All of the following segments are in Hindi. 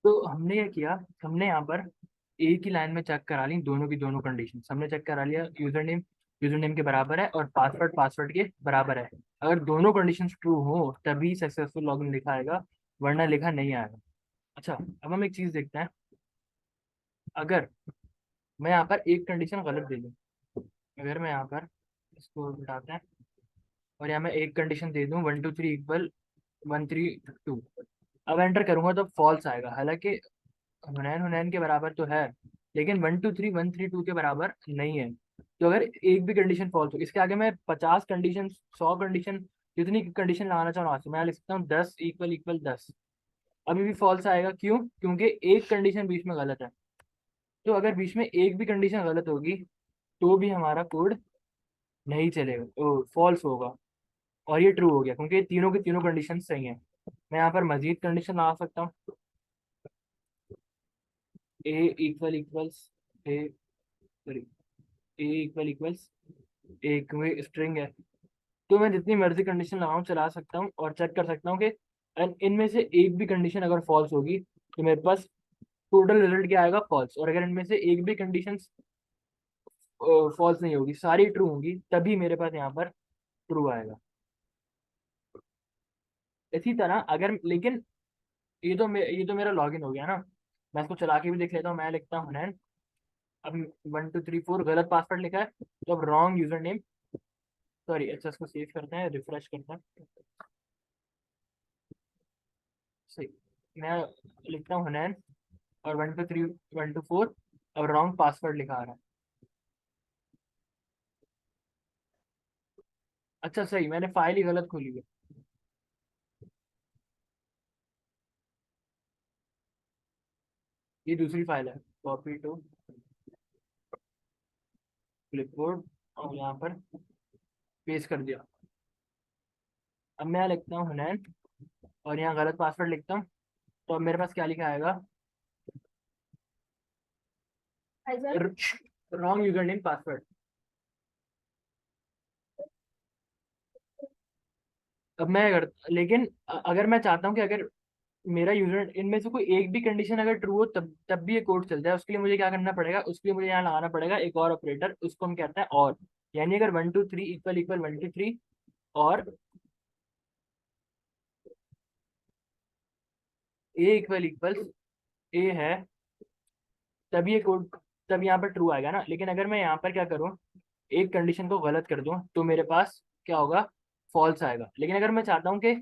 तो हमने क्या किया, हमने यहाँ पर एक ही लाइन में चेक करा ली दोनों की दोनों कंडीशन। हमने चेक करा लिया यूजर नेम के बराबर है और पासवर्ड पासवर्ड के बराबर है। अगर दोनों कंडीशन ट्रू हो तभी सक्सेसफुल लॉगिन लिखा आएगा, वरना लिखा नहीं आएगा। अच्छा, अब हम एक चीज देखते हैं। अगर मैं यहाँ पर एक कंडीशन गलत दे दूँ, अगर मैं यहाँ पर इसको बताते हैं और यहाँ मैं एक कंडीशन दे दूँ 1 2 3 इक्वल 1 3 2, अब एंटर करूंगा तो फॉल्स आएगा। हालांकि हुनैन हुनैन के बराबर तो है, लेकिन 1 2 3 1 3 2 के बराबर नहीं है। तो अगर एक भी कंडीशन फॉल्स हो, इसके आगे मैं 50 कंडीशन 100 कंडीशन जितनी कंडीशन लगाना चाहूँ मैं लिख सकता हूँ 10 =10, अभी भी फॉल्स आएगा। क्यों? क्योंकि एक कंडीशन बीच में गलत है। तो अगर बीच में एक भी कंडीशन गलत होगी तो भी हमारा कोड नहीं चलेगा, फॉल्स होगा। और ये ट्रू हो गया क्योंकि तीनों की तीनों कंडीशन सही हैं। मैं यहाँ पर मजीद कंडीशन लगा सकता हूँ। ए equal equals a sorry A equal equals एक स्ट्रिंग है। तो मैं जितनी मर्जी कंडीशन लगाऊं चला सकता हूँ और चेक कर सकता हूँ कि इनमें से एक भी कंडीशन अगर फॉल्स होगी तो मेरे पास टोटल रिजल्ट क्या आएगा, फॉल्स। और अगर इनमें से एक भी कंडीशन फॉल्स नहीं होगी, सारी ट्रू होंगी, तभी मेरे पास यहाँ पर ट्रू आएगा। इसी तरह अगर लेकिन ये तो मेरा लॉगिन हो गया ना। मैं इसको चला के भी देख लेता हूँ। मैं लिखता हूँ नैन, अब 1 2 3 4 गलत पासवर्ड लिखा है, तो अब रॉन्ग यूजर नेम, सॉरी। अच्छा, इसको सेव करते हैं, रिफ्रेश करते हैं। सही, मैं लिखता हूँ हनैन और 1 2 3 1 2 4, अब रॉन्ग पासवर्ड लिखा आ रहा है। अच्छा सही, मैंने फाइल ही गलत खोली है। ये दूसरी फाइल है। कॉपी टू क्लिपबोर्ड और यहाँ पर पेस्ट कर दिया। अब मैं लिखता हूँ हनैन और यहाँ गलत पासवर्ड लिखता हूँ, तो अब मेरे पास क्या लिखा आएगा, रॉन्ग यूजर नेम पासवर्ड। अब मैं अगर लेकिन अगर मैं चाहता हूँ कि अगर मेरा यूजर इनमें से कोई एक भी कंडीशन अगर ट्रू हो तब तब भी ये कोड चल जाए, उसके लिए मुझे क्या करना पड़ेगा, उसके लिए मुझे यहाँ लगाना पड़ेगा एक और ऑपरेटर, उसको हम कहते हैं और। यानी अगर 1 2 3 इक्वल इक्वल 1 2 3 और ए इक्वल इक्वल ए है, तभी ये कोड, तब यहाँ पर ट्रू आएगा ना। लेकिन अगर मैं यहाँ पर क्या करूँ, एक कंडीशन को गलत कर दूँ तो मेरे पास क्या होगा, फॉल्स आएगा। लेकिन अगर मैं चाहता हूँ कि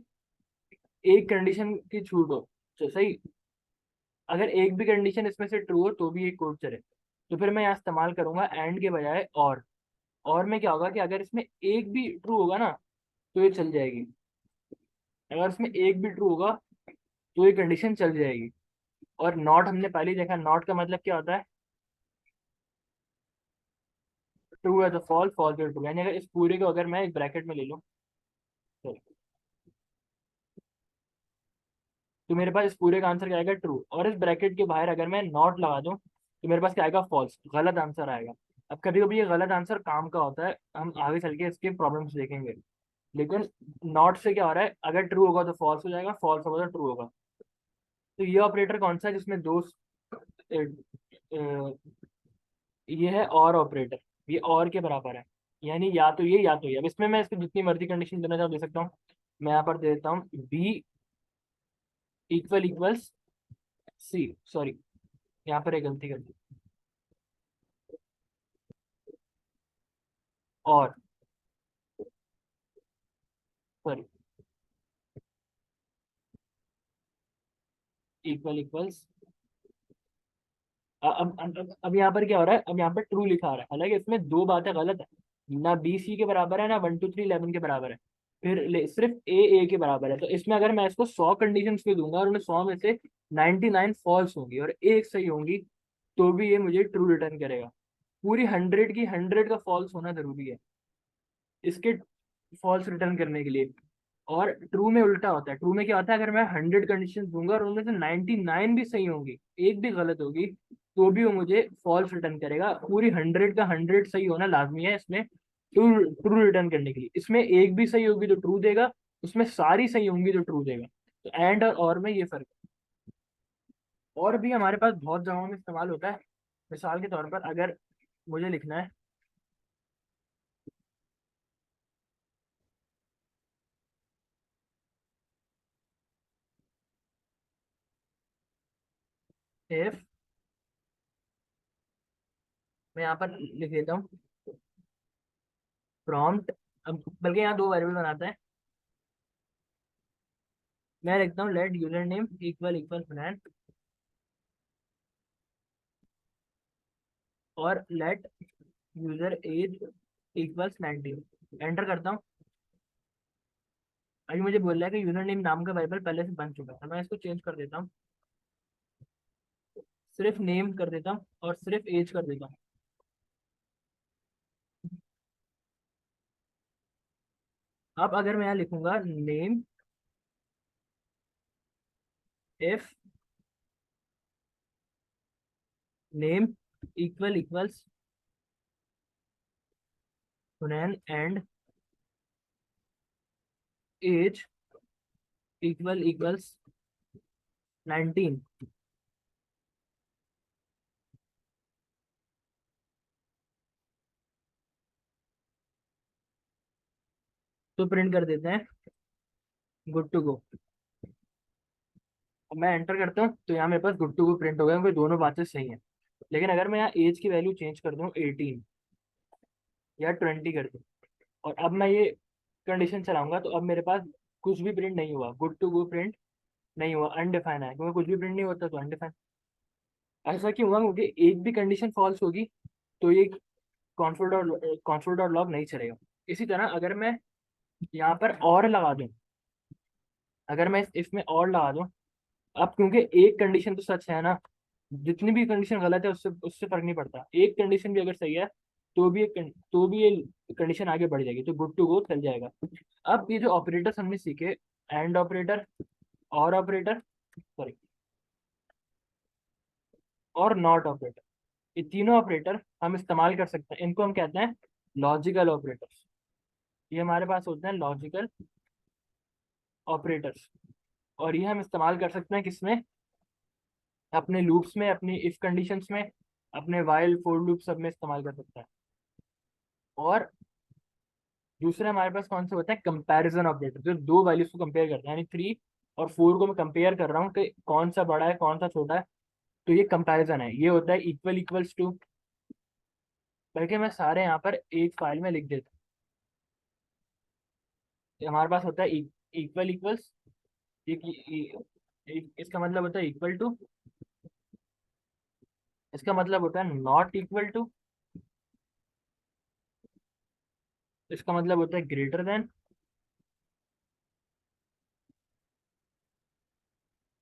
एक कंडीशन की छूट हो, तो सही, अगर एक भी कंडीशन इसमें से ट्रू हो तो भी ये कोड चले, तो फिर मैं यहाँ इस्तेमाल करूंगा एंड के बजाय और में क्या होगा कि अगर इसमें एक भी ट्रू होगा ना तो ये चल जाएगी। अगर इसमें एक भी ट्रू होगा तो ये कंडीशन चल जाएगी। और नॉट हमने पहले ही देखा, नॉट का मतलब क्या होता है, ट्रू है तो फॉल्स, फॉल्स है ट्रू। यानी अगर इस पूरे को अगर मैं एक ब्रैकेट में ले लूँ तो मेरे पास इस पूरे का आंसर क्या आएगा, ट्रू। और इस ब्रैकेट के बाहर अगर मैं नॉट लगा दूं तो मेरे पास क्या आएगा, फॉल्स, गलत आंसर आएगा। अब कभी कभी ये गलत आंसर काम का होता है, हम आगे चल के इसके प्रॉब्लम्स देखेंगे। लेकिन नॉट से क्या हो रहा है, अगर ट्रू होगा तो फॉल्स हो जाएगा, फॉल्स होगा तो ट्रू होगा। तो ये ऑपरेटर कौन सा है जिसमें दो ये है और ऑपरेटर, ये और के बराबर है। यानी या तो ये या तो ये। अब इसमें मैं इसको जितनी मर्जी कंडीशन देना चाहूँ दे सकता हूँ। मैं यहाँ पर दे देता हूँ बी इक्वल इक्वल्स सी, सॉरी यहाँ पर एक गलती कर दी, और सॉरी इक्वल इक्वल्स, अब यहाँ पर क्या हो रहा है, अब यहाँ पर ट्रू लिखा आ रहा है, हालांकि इसमें दो बातें गलत है। ना बी सी के बराबर है, ना 1 2 3 11 के बराबर है। फिर सिर्फ ए के बराबर है। तो इसमें अगर मैं इसको 100 कंडीशन पे दूंगा और उन्हें 100 में से 99 फॉल्स होंगी और एक सही होंगी, तो भी ये मुझे ट्रू रिटर्न करेगा। पूरी 100 की 100 का फॉल्स होना जरूरी है इसके फॉल्स रिटर्न करने के लिए। और ट्रू में उल्टा होता है। ट्रू में क्या होता है, अगर मैं 100 कंडीशन दूंगा और उनमें से 99 भी सही होंगी, एक भी गलत होगी, तो भी वो मुझे फॉल्स रिटर्न करेगा। पूरी 100 का 100 सही होना लाजमी है इसमें ट्रू ट्रू रिटर्न करने के लिए। इसमें एक भी सही होगी तो ट्रू देगा, उसमें सारी सही होंगी तो ट्रू देगा। तो एंड और में ये फर्क है। और भी हमारे पास बहुत जगहों में इस्तेमाल होता है। मिसाल के तौर पर अगर मुझे लिखना है इफ, मैं यहाँ पर लिख देता हूँ प्रॉम्प्ट, अब बल्कि यहाँ दो वेरिएबल बनाते हैं। मैं लिखता हूँ let user name equal equal friend, और let user age equals 19। Enter करता हूँ। अभी मुझे बोल रहा है कि यूजर नेम नाम का वेरिएबल पहले से बन चुका है। मैं इसको चेंज कर देता हूँ, सिर्फ नेम कर देता हूँ और सिर्फ एज कर देता हूँ। अब अगर मैं यहाँ लिखूंगा name if name equal equals Hunain and age equal equals 19, तो प्रिंट कर देते हैं गुड टू गो। अब मैं एंटर करता हूँ तो यहाँ मेरे पास गुड टू गो प्रिंट हो गया, क्योंकि दोनों बातें सही हैं। लेकिन अगर मैं यहाँ एज की वैल्यू चेंज कर दूँ 18 या 20 कर दूँ, और अब मैं ये कंडीशन चलाऊंगा, तो अब मेरे पास कुछ भी प्रिंट नहीं हुआ, गुड टू गो प्रिंट नहीं हुआ, अनडिफाइन है, क्योंकि कुछ भी प्रिंट नहीं होता तो अनडिफाइन। ऐसा क्यों हुआ? क्योंकि एक भी कंडीशन फॉल्स होगी तो ये कॉन्सोल डॉट लॉग नहीं चलेगा। इसी तरह अगर मैं यहाँ पर और लगा दूं, अगर मैं इसमें और लगा दूं, अब क्योंकि एक कंडीशन तो सच है ना, जितनी भी कंडीशन गलत है उससे उससे फर्क नहीं पड़ता, एक कंडीशन भी अगर सही है तो भी ये कंडीशन आगे बढ़ जाएगी, तो गुड टू गो चल जाएगा। अब ये जो ऑपरेटर्स हमने सीखे, एंड ऑपरेटर, और ऑपरेटर, सॉरी, और नॉट ऑपरेटर, ये तीनों ऑपरेटर हम इस्तेमाल कर सकते हैं। इनको हम कहते हैं लॉजिकल ऑपरेटर्स। ये हमारे पास होते हैं लॉजिकल ऑपरेटर्स, और ये हम इस्तेमाल कर सकते हैं किसमें? अपने लूप्स में, अपनी इफ कंडीशंस में, अपने वाइल फोर लूप सब में इस्तेमाल कर सकते हैं। और दूसरे हमारे पास कौन से होते हैं? कंपैरिजन ऑपरेटर, जो दो वैल्यूज को कंपेयर करते हैं, यानी 3 और 4 को मैं कंपेयर कर रहा हूँ कि कौन सा बड़ा है कौन सा छोटा है, तो ये कंपैरिजन है। ये होता है इक्वल इक्वल्स टू, बल्कि मैं सारे यहाँ पर एक फाइल में लिख देता हूँ। हमारे पास होता है इक्वल इक्वल्स, इसका मतलब होता है इक्वल टू, इसका मतलब होता है नॉट इक्वल टू, इसका मतलब होता है ग्रेटर देन,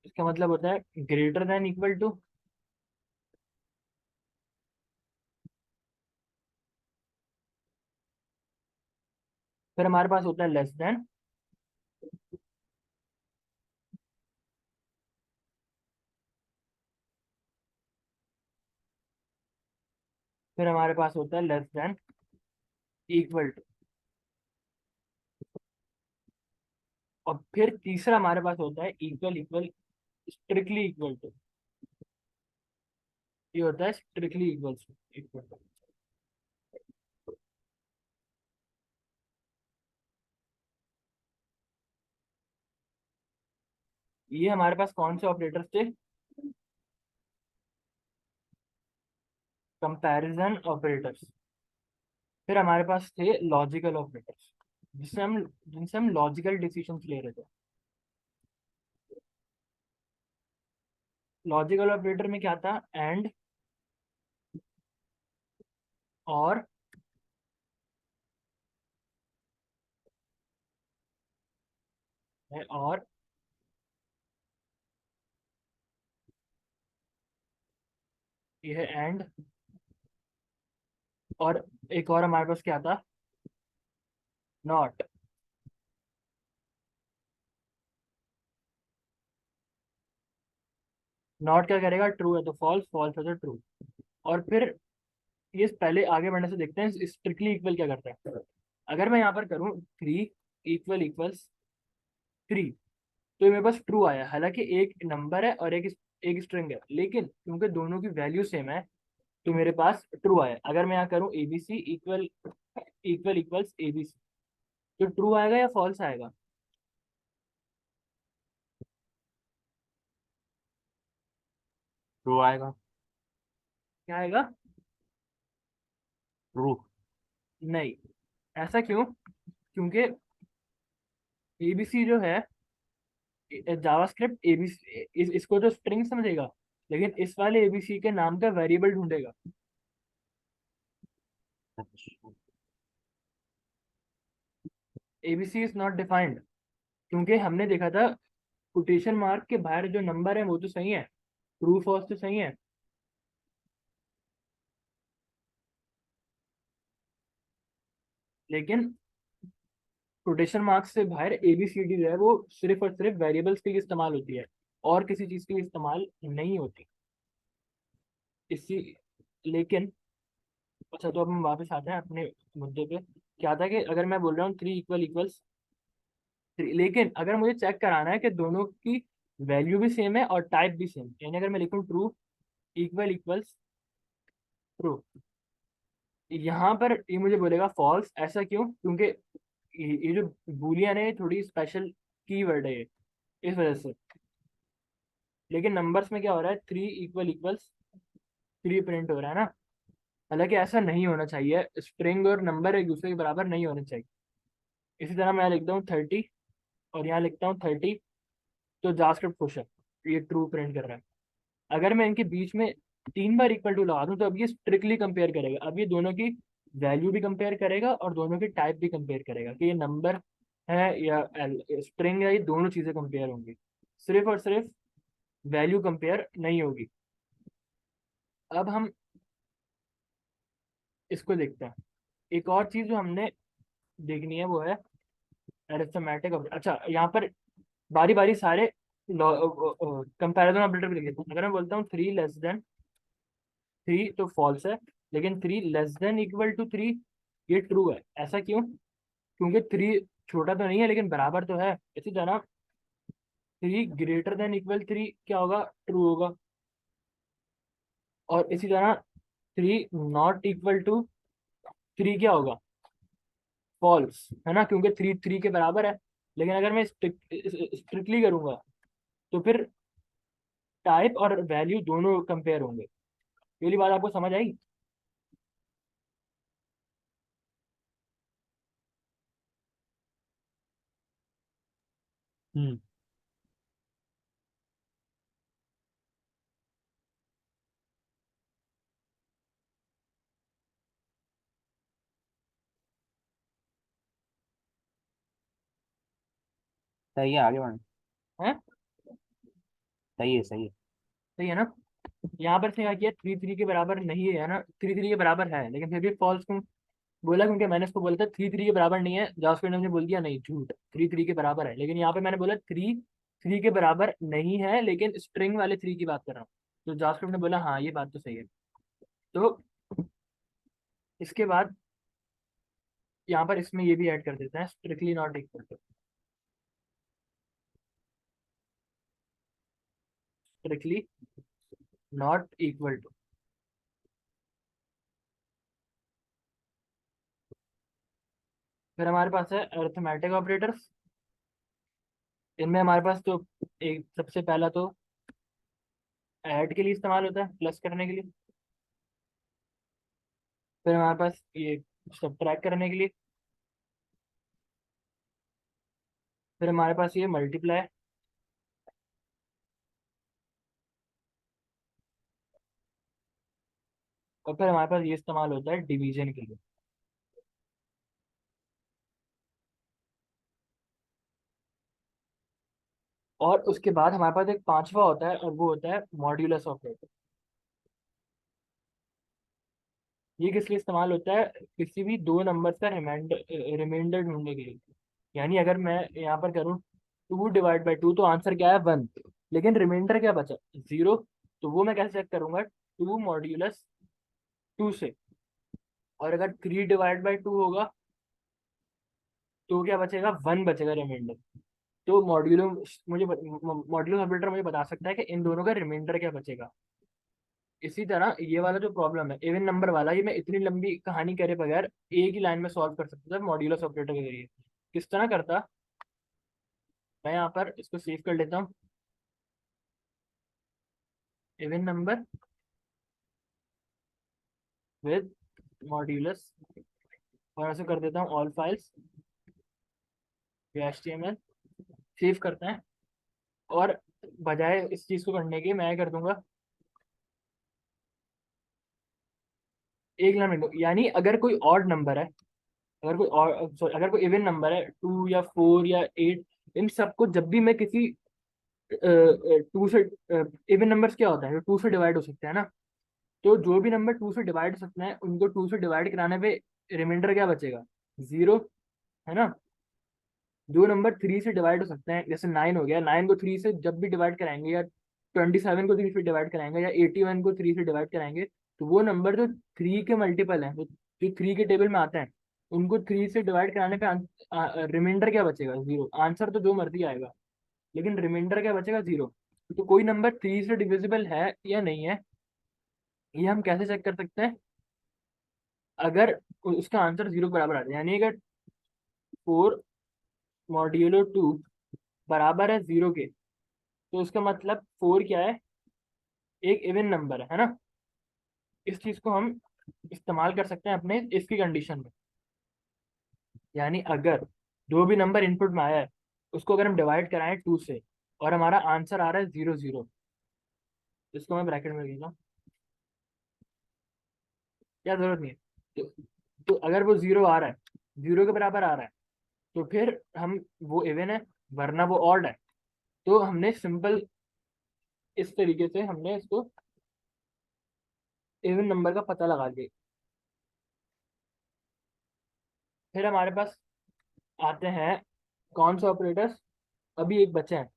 इसका मतलब होता है ग्रेटर देन इक्वल टू, फिर हमारे पास होता है लेस देन, फिर हमारे पास होता है लेस देन इक्वल टू, और फिर तीसरा हमारे पास होता है equal equal strictly equal to. ये होता है स्ट्रिक्टली इक्वल टू। ये हमारे पास कौन से ऑपरेटर्स थे? Comparison operators. फिर हमारे पास थे लॉजिकल ऑपरेटर्स, जिनसे हम लॉजिकल डिसीजंस ले रहे थे। लॉजिकल ऑपरेटर में क्या था? एंड, और, है और, ये है एंड, और एक और हमारे पास क्या था? नॉट। नॉट क्या करेगा? ट्रू है तो फॉल्स, फॉल्स है तो ट्रू। और फिर ये पहले आगे बढ़ने से देखते हैं स्ट्रिक्टली इक्वल क्या करता है। अगर मैं यहाँ पर करूँ 3 इक्वल्स 3, तो ये मेरे पास ट्रू आया, हालांकि एक नंबर है और एक एक स्ट्रिंग है, लेकिन क्योंकि दोनों की वैल्यू सेम है तो मेरे पास ट्रू आया। अगर मैं यहाँ करूँ ABC equal equal equals ABC, तो ट्रू आएगा या फॉल्स आएगा? ट्रू आएगा। क्या आएगा? ट्रू। नहीं। ऐसा क्यों? क्योंकि एबीसी जो है, जावास्क्रिप्ट एबीसी इसको तो स्ट्रिंग समझेगा, लेकिन इस वाले एबीसी के नाम का वेरिएबल ढूंढेगा। अच्छा। एबीसी इज नॉट डिफाइंड, क्योंकि हमने देखा था कोटेशन मार्क के बाहर जो नंबर है वो तो सही है, ट्रू फॉल्स तो सही है, लेकिन कोटेशन मार्क्स से बाहर एबीसीडी जो है वो सिर्फ और सिर्फ वेरिएबल्स के लिए इस्तेमाल होती है, और किसी चीज के लिए इस्तेमाल नहीं होती। इसी लेकिन अच्छा, तो अब हम वापस आते हैं अपने मुद्दे पे। क्या था कि अगर मैं बोल रहा हूँ थ्री इक्वल इक्वल्स थ्री, लेकिन अगर मुझे चेक कराना है कि दोनों की वैल्यू भी सेम है और टाइप भी सेम, यानी अगर मैं लिखूँ ट्रू इक्वल इक्वल्स ट्रू, यहाँ पर ये मुझे बोलेगा फॉल्स। ऐसा क्यों? क्योंकि ये जो बूलियन है ये थोड़ी स्पेशल कीवर्ड है ये, इस वजह से। लेकिन नंबर्स में क्या हो रहा है, three equal equals three print हो रहा है ना। हालांकि ऐसा नहीं होना चाहिए, स्ट्रिंग और नंबर एक दूसरे के बराबर नहीं होने चाहिए। इसी तरह मैं लिखता हूँ 30 और यहाँ लिखता हूँ 30, तो जावास्क्रिप्ट खुश है, ये ट्रू प्रिंट कर रहा है। अगर मैं इनके बीच में 3 बार इक्वल टू लगा दूं तो अब ये स्ट्रिक्टली कंपेयर करेगा, अब ये दोनों की वैल्यू भी कंपेयर करेगा और दोनों की टाइप भी कंपेयर करेगा कि ये नंबर है या स्ट्रिंग है, ये दोनों चीज़ें कंपेयर होंगी, सिर्फ और सिर्फ वैल्यू कंपेयर नहीं होगी। अब हम इसको देखते हैं। एक और चीज़ जो हमने देखनी है वो है अरिथमेटिक। अच्छा, यहाँ पर बारी बारी सारे कंपैरिजन ऑपरेटर भी लिख लेते हैं। अगर मैं बोलता हूँ थ्री लेस देन थ्री तो फॉल्स है, लेकिन three less than equal to three ये ट्रू है। ऐसा क्यों? क्योंकि थ्री छोटा तो नहीं है लेकिन बराबर तो है। इसी तरह three greater than equal three क्या होगा, ट्रू होगा। और इसी तरह three not equal to three क्या होगा, फॉल्स है ना, क्योंकि थ्री थ्री के बराबर है। लेकिन अगर मैं स्ट्रिक्टली करूंगा तो फिर टाइप और वैल्यू दोनों कंपेयर होंगे। ये वाली बात आपको समझ आई? हम्म। सही है, आगे बढ़ो। है सही है, सही है। सही है ना? यहाँ पर से क्या किया, थ्री थ्री के बराबर नहीं है ना, थ्री थ्री के बराबर है लेकिन फिर भी फॉल्स क्यों बोला? क्योंकि मैंने उसको बोला था थ्री थ्री के बराबर नहीं है, जावास्क्रिप्ट ने मुझे बोल दिया नहीं, झूठ, थ्री थ्री के बराबर है। लेकिन यहाँ पे मैंने बोला थ्री थ्री के बराबर नहीं है, लेकिन स्ट्रिंग वाले थ्री की बात कर रहा हूँ, तो जावास्क्रिप्ट ने बोला हाँ ये बात तो सही है। तो इसके बाद यहाँ पर इसमें ये भी ऐड कर देते हैं, strictly not equal to, strictly not equal to. फिर हमारे पास है अरिथमेटिक ऑपरेटर्स। इनमें हमारे पास तो एक सबसे पहला तो ऐड के लिए इस्तेमाल होता है, प्लस करने के लिए। फिर हमारे पास ये सब्ट्रैक्ट करने के लिए। फिर हमारे पास ये मल्टीप्लाई। और फिर हमारे पास ये इस्तेमाल होता है डिवीजन के लिए। और उसके बाद हमारे पास एक पांचवा होता है और वो होता है मॉड्यूलस ऑपरेटर। ये किस लिए इस्तेमाल होता है? किसी भी दो नंबर का रिमाइंडर ढूंढने के लिए। यानी अगर मैं यहाँ पर करूँ टू डिवाइड बाई टू तो आंसर क्या है, वन, लेकिन रिमाइंडर क्या बचा, जीरो। तो वो मैं कैसे चेक करूंगा, टू मॉड्यूलस टू से। और अगर थ्री डिवाइड बाई टू होगा तो क्या बचेगा, वन बचेगा रिमाइंडर। तो मॉड्यूलो मॉड्यूलो ऑपरेटर मुझे बता सकता है कि इन दोनों का रिमाइंडर क्या बचेगा। इसी तरह ये वाला जो प्रॉब्लम है इवन नंबर वाला, ये मैं इतनी लंबी कहानी करे बगैर एक ही लाइन में सॉल्व कर सकता था मॉड्यूलस ऑपरेटर के जरिए। किस तरह करता, मैं यहाँ पर इसको सेव कर लेता हूँ, इवन नंबर विद मॉड्यूलस, और ऐसे कर देता हूँ ऑल फाइल्स HTML, सेव करते हैं। और बजाय इस चीज़ को करने के मैं कर दूंगा एक लाइन में, यानी अगर कोई ऑड नंबर है, अगर कोई और सॉरी अगर कोई इवन नंबर है 2 या 4 या 8, इन सबको जब भी मैं किसी टू से, इवन नंबर्स क्या होता है जो 2 से डिवाइड हो सकते हैं ना, तो जो भी नंबर 2 से डिवाइड हो सकते हैं उनको 2 से डिवाइड कराने पे रिमाइंडर क्या बचेगा, 0, है ना। जो नंबर 3 से डिवाइड हो सकते हैं, जैसे 9 हो गया, 9 को 3 से जब भी डिवाइड कराएंगे, या 27 को 3 से डिवाइड कराएंगे, या 81 को 3 से डिवाइड कराएंगे, तो वो नंबर जो 3 के मल्टीपल हैं, जो 3 के टेबल में आते हैं, उनको 3 से डिवाइड कराने पे रिमाइंडर क्या बचेगा, 0। आंसर तो जो मर्जी आएगा, लेकिन रिमाइंडर क्या बचेगा, 0। तो कोई नंबर 3 से डिविजिबल है या नहीं है, ये हम कैसे चेक कर सकते हैं, अगर उसका आंसर 0 के बराबर आ जाए, यानी अगर 4 मॉड्यूलो 2 बराबर है 0 के, तो उसका मतलब 4 क्या है, एक इवन नंबर है ना। इस चीज को हम इस्तेमाल कर सकते हैं अपने इसकी कंडीशन में, यानी अगर जो भी नंबर इनपुट में आया है उसको अगर हम डिवाइड कराएं 2 से, और हमारा आंसर आ रहा है 0 0, इसको मैं ब्रैकेट में लिखूंगा, क्या जरूरत नहीं है। तो अगर वो 0 आ रहा है, 0 के बराबर आ रहा है, तो फिर हम वो इवन है, वरना वो ऑड है। तो हमने सिंपल इस तरीके से हमने इसको इवन नंबर का पता लगा दिया। फिर हमारे पास आते हैं कौन से ऑपरेटर्स, अभी एक बचे हैं,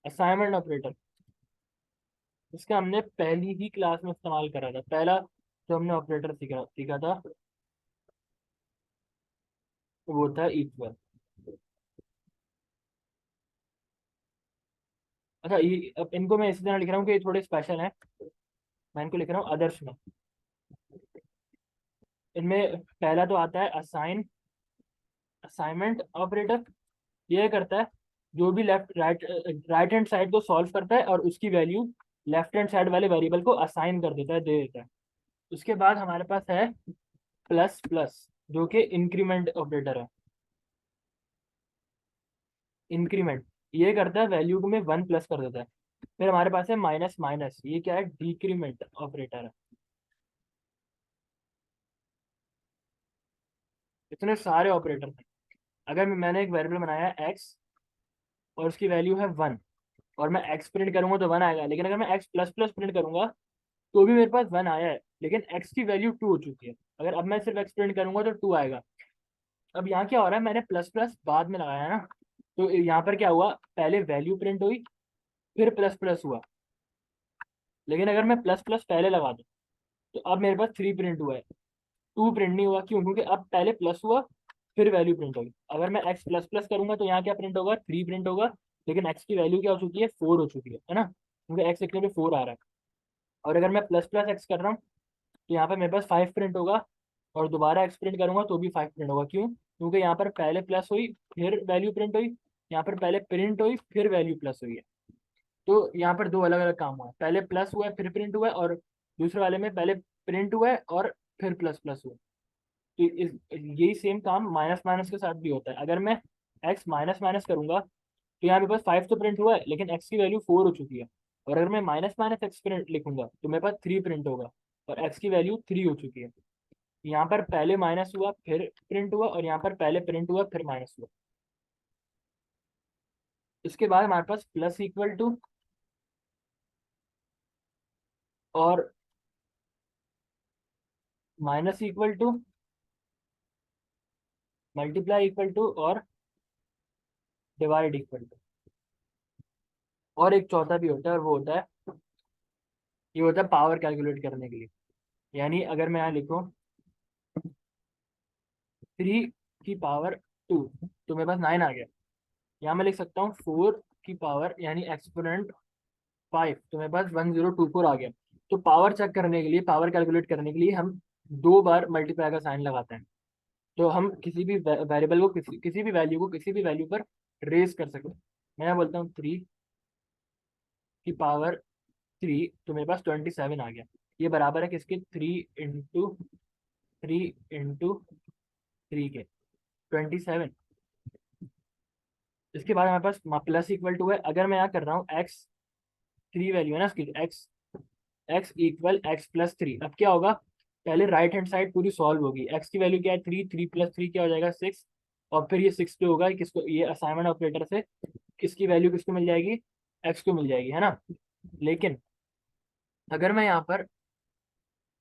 असाइनमेंट ऑपरेटर। इसका हमने पहली ही क्लास में इस्तेमाल करा था, पहला जो हमने ऑपरेटर सीखा सीखा था वो था इक्वल। अच्छा, ये अब इनको मैं इसी तरह लिख रहा हूँ कि ये थोड़े स्पेशल हैं, मैं इनको लिख रहा हूँ आदर्श में। इनमें पहला तो आता है असाइनमेंट ऑपरेटर। ये करता है जो भी राइट हैंड साइड को सॉल्व करता है और उसकी वैल्यू लेफ्ट हैंड साइड वाले वेरिएबल को असाइन कर देता है, दे देता है। उसके बाद हमारे पास है प्लस प्लस, जो कि इंक्रीमेंट ऑपरेटर है। इंक्रीमेंट ये करता है वैल्यू को में 1 प्लस कर देता है। फिर हमारे पास है माइनस माइनस, ये क्या है, डिक्रीमेंट ऑपरेटर है। इतने सारे ऑपरेटर हैं। अगर मैंने एक वेरिएबल बनाया है एक्स और उसकी वैल्यू है 1, और मैं एक्स प्रिंट करूंगा तो 1 आएगा, लेकिन अगर मैं एक्स प्लस प्लस प्रिंट करूंगा तो भी मेरे पास 1 आया है, लेकिन एक्स की वैल्यू 2 हो चुकी है। अगर अब मैं सिर्फ एक्स प्रिंट करूंगा तो 2 आएगा। अब यहाँ क्या हो रहा है, मैंने प्लस प्लस बाद में लगाया है ना, तो यहाँ पर क्या हुआ, पहले वैल्यू प्रिंट हुई फिर प्लस प्लस हुआ। लेकिन अगर मैं प्लस प्लस पहले लगा दूं तो अब मेरे पास 3 प्रिंट हुआ है, 2 प्रिंट नहीं हुआ। क्यों? क्योंकि अब पहले प्लस हुआ फिर वैल्यू प्रिंट होगी। अगर मैं एक्स प्लस प्लस करूंगा तो यहाँ क्या प्रिंट होगा, 3 प्रिंट होगा, लेकिन एक्स की वैल्यू क्या हो चुकी है, 4 हो चुकी है ना, क्योंकि एक्स लिखने पे 4 आ रहा है। और अगर मैं प्लस प्लस एक्स कर रहा हूँ तो यहाँ पर मेरे पास 5 प्रिंट होगा, और दोबारा एक्स प्रिंट करूंगा तो भी 5 प्रिंट होगा। क्यों? क्योंकि यहाँ पर पहले प्लस हुई फिर वैल्यू प्रिंट हुई, यहाँ पर पहले प्रिंट हुई फिर वैल्यू प्लस हुई है। तो यहाँ पर दो अलग अलग काम हुआ है, पहले प्लस हुआ है फिर प्रिंट हुआ है, और दूसरे वाले में पहले प्रिंट हुआ है और फिर प्लस प्लस हुआ है। तो यही सेम काम माइनस माइनस के साथ भी होता है। अगर मैं एक्स माइनस माइनस करूंगा तो यहाँ मेरे पास 5 तो प्रिंट हुआ है, लेकिन एक्स की वैल्यू 4 हो चुकी है। और अगर मैं माइनस माइनस एक्स प्रिंट लिखूंगा तो मेरे पास 3 प्रिंट होगा, और एक्स की वैल्यू 3 हो चुकी है। यहाँ पर पहले माइनस हुआ फिर प्रिंट हुआ, और यहाँ पर पहले प्रिंट हुआ फिर माइनस हुआ। इसके बाद हमारे पास प्लस इक्वल टू और minus equal to, multiply equal to और डिवाइड इक्वल टू। और एक चौथा भी होता है, और वो होता है, ये होता है पावर कैलकुलेट करने के लिए। यानी अगर मैं यहाँ लिखूँ 3 की पावर 2, तो मेरे पास 9 आ गया। यहाँ मैं लिख सकता हूँ 4 की पावर यानी एक्सपोनेंट 5, तो मेरे पास 1024 आ गया। तो पावर चेक करने के लिए, पावर कैलकुलेट करने के लिए हम 2 बार मल्टीप्लाई का साइन लगाते हैं। तो हम किसी भी वेरिएबल को किसी भी वैल्यू को किसी भी वैल्यू पर रेज कर सकते हैं। मैं यहाँ बोलता हूँ 3 की पावर 3, तो मेरे पास 27 आ गया। ये बराबर है किसके? 3 इंटू 3 के 27। इसके बाद हमारे पास प्लस इक्वल टू है। अगर मैं यहाँ कर रहा हूँ एक्स, 3 वैल्यू है ना इसकी, एक्स एक्स इक्वल x+3। अब क्या होगा? पहले राइट हैंड साइड पूरी सॉल्व होगी। एक्स की वैल्यू क्या है? 3 3 + 3 क्या हो जाएगा? 6। और फिर ये 6 पे होगा किसको, ये असाइनमेंट ऑपरेटर से किसकी वैल्यू किसको मिल जाएगी? एक्स को मिल जाएगी, है ना। लेकिन अगर मैं यहाँ पर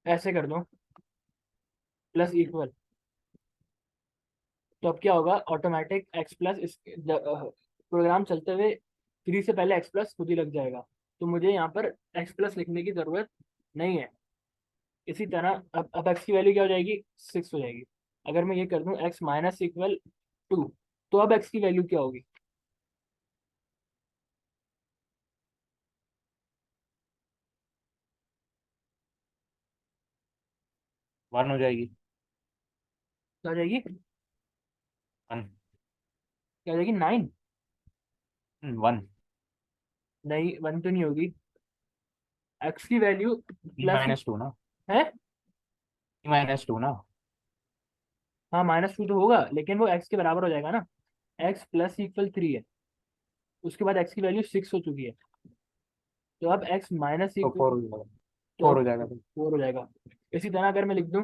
ऐसे कर दूं प्लस इक्वल, तो अब क्या होगा? ऑटोमेटिक एक्स प्लस इस प्रोग्राम चलते हुए 3 से पहले एक्स प्लस खुद ही लग जाएगा। तो मुझे यहाँ पर एक्स प्लस लिखने की जरूरत नहीं है। इसी तरह अब एक्स की वैल्यू क्या हो जाएगी? 6 हो जाएगी। अगर मैं ये कर दूं x-2, तो अब एक्स की वैल्यू क्या होगी? 1 हो जाएगी। क्या हो जाएगी? 1। क्या हो जाएगी? 9? 1। नहीं, 1 तो नहीं होगी। एक्स की value E plus minus two ना। है। E-2 ना। हाँ, -2 तो होगा, लेकिन वो एक्स के बराबर हो जाएगा ना। x+3 है, उसके बाद एक्स की वैल्यू 6 हो चुकी है। तो अब एक्स माइनस तो इक्वल, 4 हो जाएगा। तो 4 अब हो जाएगा तो। 4 हो जाएगा। इसी तरह अगर मैं लिख दूं,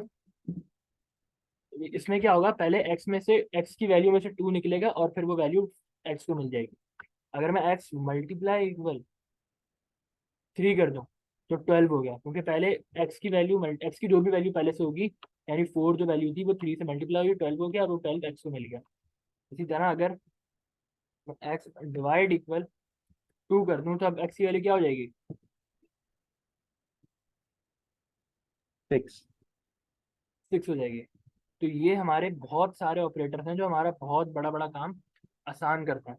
इसमें क्या होगा? पहले एक्स में से, एक्स की वैल्यू में से 2 निकलेगा और फिर वो वैल्यू एक्स को मिल जाएगी। अगर मैं एक्स मल्टीप्लाई इक्वल 3 कर दूं, तो 12 हो गया, क्योंकि पहले एक्स की जो भी वैल्यू पहले से होगी, यानी 4 जो वैल्यू थी वो 3 से मल्टीप्लाई हुई, 12 हो गया, और वो 12 एक्स को मिल गया। इसी तरह अगर एक्स डिवाइड इक्वल 2 कर दूं, तो अब एक्स की वैल्यू क्या हो जाएगी? 6। 6 हो जाएगी। तो ये हमारे बहुत सारे ऑपरेटर्स हैं जो हमारा बहुत बड़ा बड़ा काम आसान करते हैं।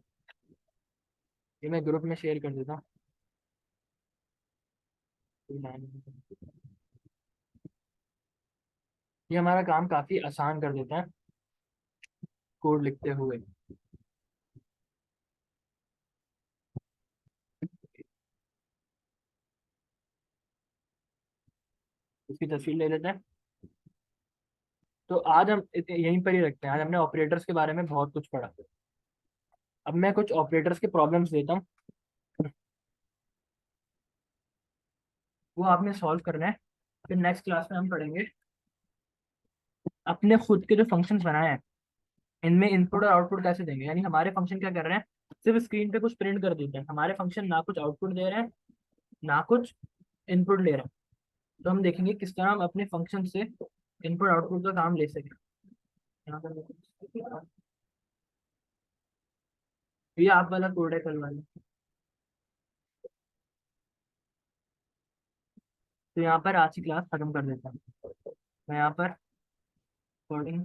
ये मैं ग्रुप में शेयर कर देता हूँ। ये हमारा काम काफी आसान कर देता है कोड लिखते हुए। इसकी तस्वीर ले लेते हैं। तो आज हम यहीं पर ही रखते हैं। आज हमने ऑपरेटर्स के बारे में बहुत कुछ पढ़ा। अब मैं कुछ ऑपरेटर्स के प्रॉब्लम्स देता हूँ, वो आपने सॉल्व करना है। फिर नेक्स्ट क्लास में हम पढ़ेंगे अपने खुद के जो फंक्शंस बनाए हैं, इनमें इनपुट और आउटपुट कैसे देंगे। यानी हमारे फंक्शन क्या कर रहे हैं? सिर्फ स्क्रीन पे कुछ प्रिंट कर देते हैं। हमारे फंक्शन ना कुछ आउटपुट दे रहे हैं, ना कुछ इनपुट ले रहे हैं। तो हम देखेंगे किस तरह हम अपने फंक्शन से इनपुट आउटपुट का काम ले सकें। यहाँ पर देखो, ये आप वाला कोड है कल वाला। तो यहाँ पर आज की क्लास खत्म कर देता हूँ। मैं यहाँ पर कोडिंग